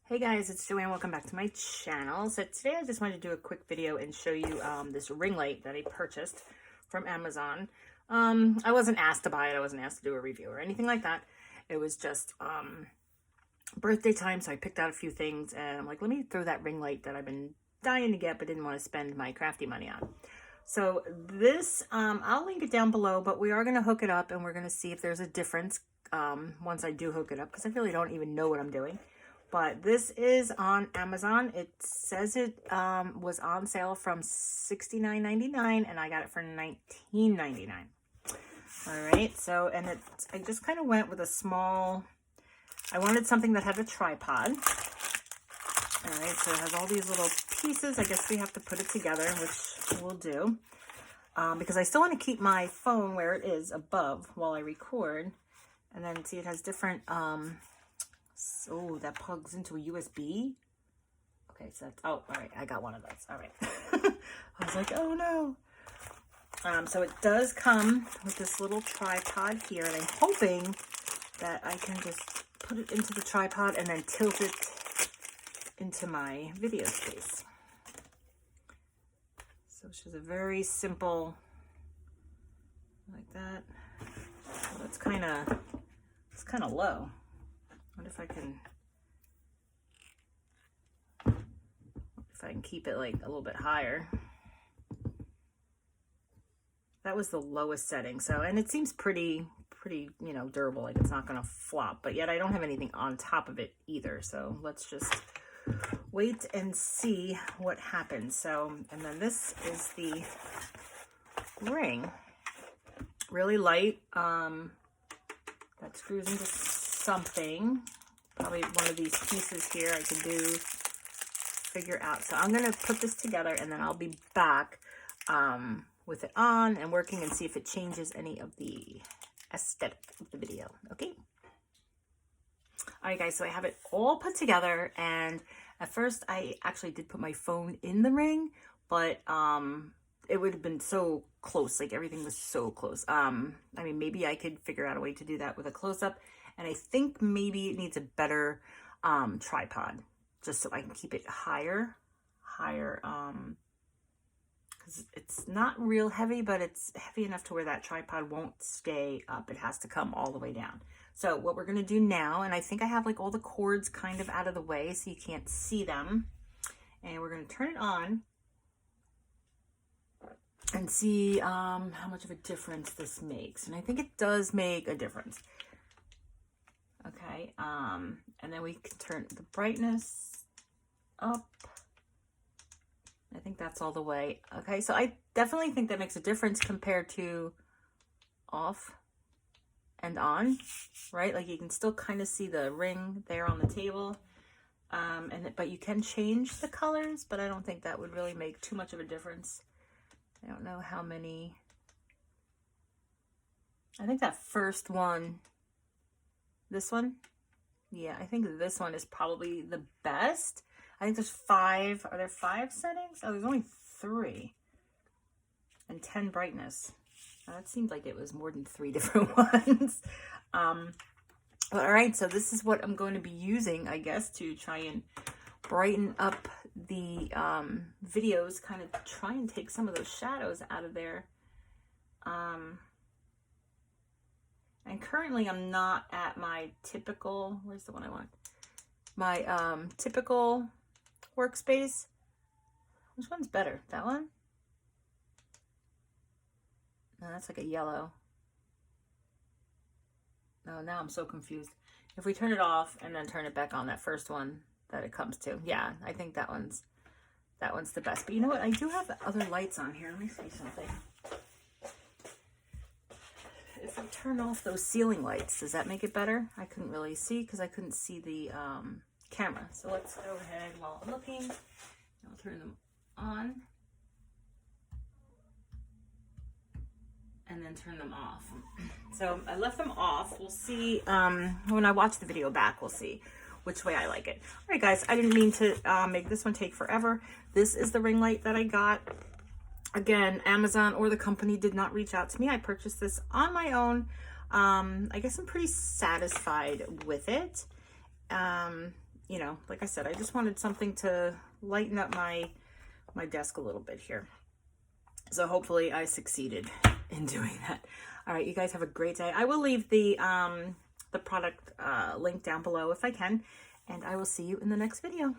Hey guys, it's Joanne. Welcome back to my channel. So today I just wanted to do a quick video and show you this ring light that I purchased from Amazon. I wasn't asked to buy it. I wasn't asked to do a review or anything like that. It was just birthday time, so I picked out a few things and I'm like, let me throw that ring light that I've been dying to get but didn't want to spend my crafty money on. So this, I'll link it down below, but we are going to hook it up and we're going to see if there's a difference once I do hook it up, because I really don't even know what I'm doing. But this is on Amazon. It says it was on sale from $69.99 and I got it for $19.99. All right, so, and I just kind of went with a small, I wanted something that had a tripod. All right, so it has all these little pieces. I guess we have to put it together, which we'll do. Because I still want to keep my phone where it is above while I record. And then see, it has different, so that plugs into a USB. Okay, so that's, oh, all right, I got one of those. All right. I was like, oh no. So it does come with this little tripod here, and I'm hoping that I can just put it into the tripod and then tilt it into my video space. So it's just a very simple, like that. So it's kind of low. What if I can keep it like a little bit higher. That was the lowest setting. So, and it seems pretty, you know, durable, like it's not going to flop, but yet I don't have anything on top of it either. So let's just wait and see what happens. So, and then this is the ring, really light, that screws into something. Probably one of these pieces here I can figure out. So I'm going to put this together and then I'll be back with it on and working and see if it changes any of the aesthetic of the video. Okay. All right, guys, so I have it all put together, and at first I actually did put my phone in the ring, but it would have been so close, like everything was so close. I mean, maybe I could figure out a way to do that with a close-up, and I think maybe it needs a better tripod, just so I can keep it higher, because it's not real heavy, but it's heavy enough to where that tripod won't stay up. It has to come all the way down. So what we're going to do now, and I think I have like all the cords kind of out of the way so you can't see them, and we're going to turn it on and see how much of a difference this makes. And I think it does make a difference. Okay, and then we can turn the brightness up. I think that's all the way. Okay, so I definitely think that makes a difference compared to off and on, right? Like you can still kind of see the ring there on the table. But you can change the colors, but I don't think that would really make too much of a difference. I don't know how many. I think that first one, this one, yeah, I think this one is probably the best. I think there's 5, are there 5 settings? Oh, there's only 3. And 10 brightness. That seemed like it was more than 3 different ones. But all right, so this is what I'm going to be using, I guess, to try and brighten up the videos, kind of try and take some of those shadows out of there. And currently I'm not at my typical, where's the one I want? My typical workspace. Which one's better? That one? No, that's like a yellow. No, now I'm so confused. If we turn it off and then turn it back on, that first one that it comes to, yeah, I think that one's the best. But you know what? I do have other lights on here. Let me see something. If I turn off those ceiling lights, does that make it better? I couldn't really see because I couldn't see the camera. So let's go ahead while I'm looking. I'll turn them on and then turn them off. So I left them off. We'll see when I watch the video back, we'll see which way I like it. All right, guys, I didn't mean to make this one take forever. This is the ring light that I got. Again, Amazon or the company did not reach out to me. I purchased this on my own. I guess I'm pretty satisfied with it. you know, like I said, I just wanted something to lighten up my desk a little bit here. So hopefully I succeeded in doing that. All right, you guys have a great day. I will leave the product link down below if I can, and I will see you in the next video.